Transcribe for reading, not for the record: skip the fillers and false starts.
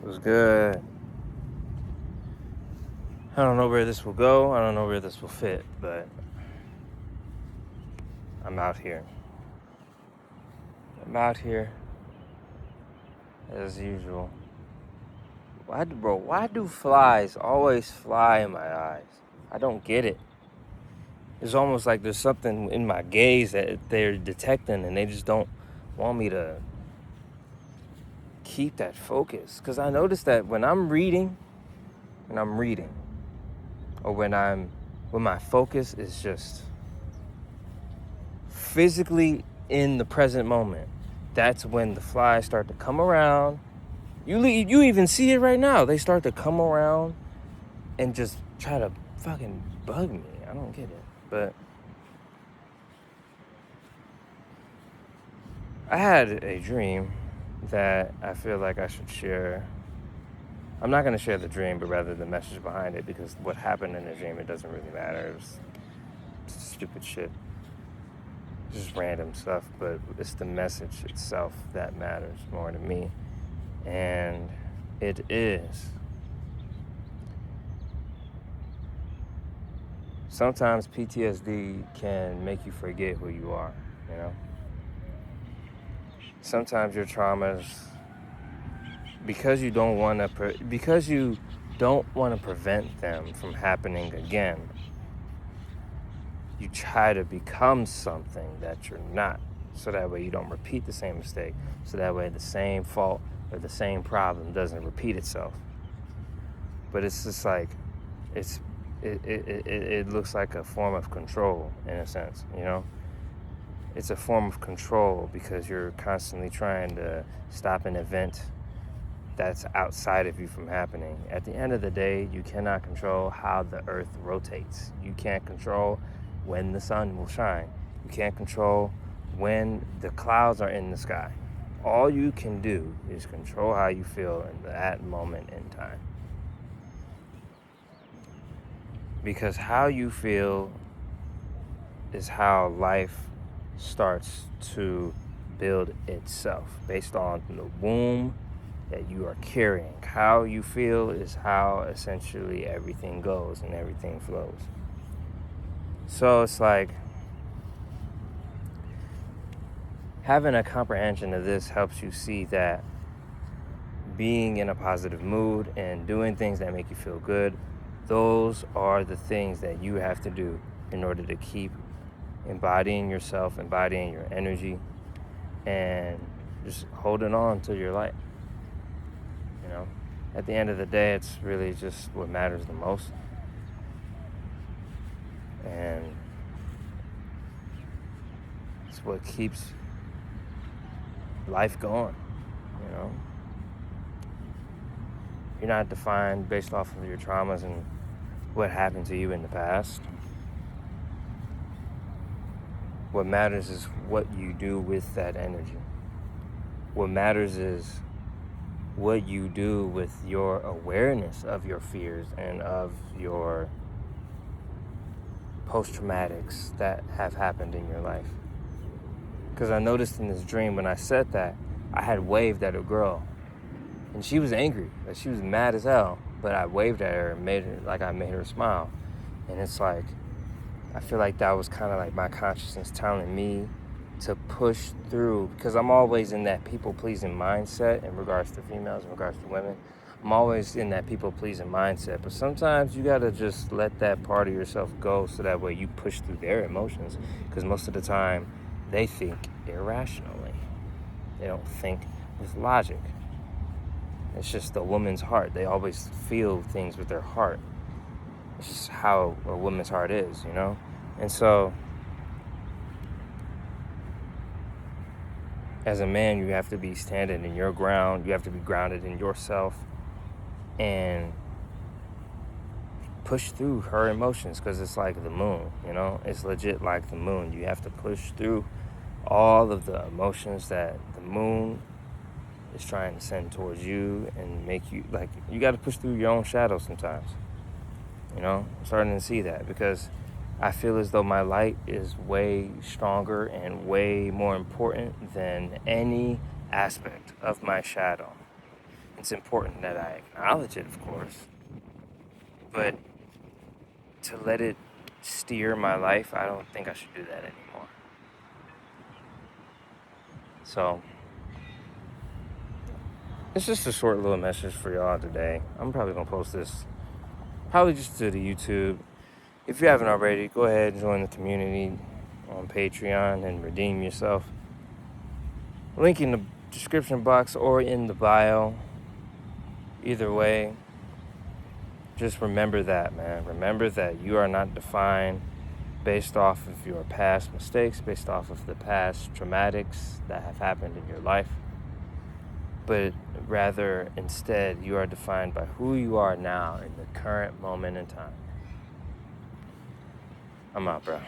Was good. I don't know where this will go. I don't know where this will fit, but I'm out here. I'm out here as usual. Why do flies always fly in my eyes? I don't get it. It's almost like there's something in my gaze that they're detecting and they just don't want me to keep that focus. Because I notice that when I'm reading, or when my focus is just physically in the present moment, that's when the flies start to come around. You even see it right now. They start to come around and just try to fucking bug me. I don't get it. But I had a dream that I feel like I should share. I'm not going to share the dream, but rather the message behind it, because what happened in the dream, it doesn't really matter. It was stupid shit. Just random stuff, but it's the message itself that matters more to me. And it is. Sometimes PTSD can make you forget who you are, you know? Sometimes your traumas, because you don't want to prevent them from happening again, you try to become something that you're not, so that way you don't repeat the same mistake, so that way the same fault or the same problem doesn't repeat itself. But it's just like, it looks like a form of control in a sense, you know? It's a form of control because you're constantly trying to stop an event that's outside of you from happening. At the end of the day, you cannot control how the earth rotates. You can't control when the sun will shine. You can't control when the clouds are in the sky. All you can do is control how you feel in that moment in time. Because how you feel is how life starts to build itself based on the womb that you are carrying. How you feel is how essentially everything goes and everything flows. So it's like having a comprehension of this helps you see that being in a positive mood and doing things that make you feel good, those are the things that you have to do in order to keep embodying yourself, embodying your energy, and just holding on to your light. You know, at the end of the day, it's really just what matters the most. And it's what keeps life going, you know. You're not defined based off of your traumas and what happened to you in the past. What matters is what you do with that energy. What matters is what you do with your awareness of your fears and of your post-traumatics that have happened in your life. Because I noticed in this dream when I said that, I had waved at a girl. And she was angry. Like, she was mad as hell. But I waved at her and made her smile. And it's like, I feel like that was kind of like my consciousness telling me to push through. Because I'm always in that people-pleasing mindset in regards to females, in regards to women. I'm always in that people-pleasing mindset. But sometimes you got to just let that part of yourself go so that way you push through their emotions. Because most of the time, they think irrationally. They don't think with logic. It's just a woman's heart. They always feel things with their heart. It's just how a woman's heart is, you know? And so, as a man, you have to be standing in your ground. You have to be grounded in yourself and push through her emotions, because it's like the moon, you know? It's legit like the moon. You have to push through all of the emotions that the moon is trying to send towards you and make you, like, you got to push through your own shadow sometimes. You know, I'm starting to see that because I feel as though my light is way stronger and way more important than any aspect of my shadow. It's important that I acknowledge it, of course, but to let it steer my life, I don't think I should do that anymore. So, it's just a short little message for y'all today. I'm probably going to post this probably just to the YouTube. If you haven't already, go ahead and join the community on Patreon and redeem yourself. Link in the description box or in the bio. Either way, just remember that, man. Remember that you are not defined based off of your past mistakes, based off of the past traumatics that have happened in your life, but rather instead you are defined by who you are now in the current moment in time. I'm out, bro.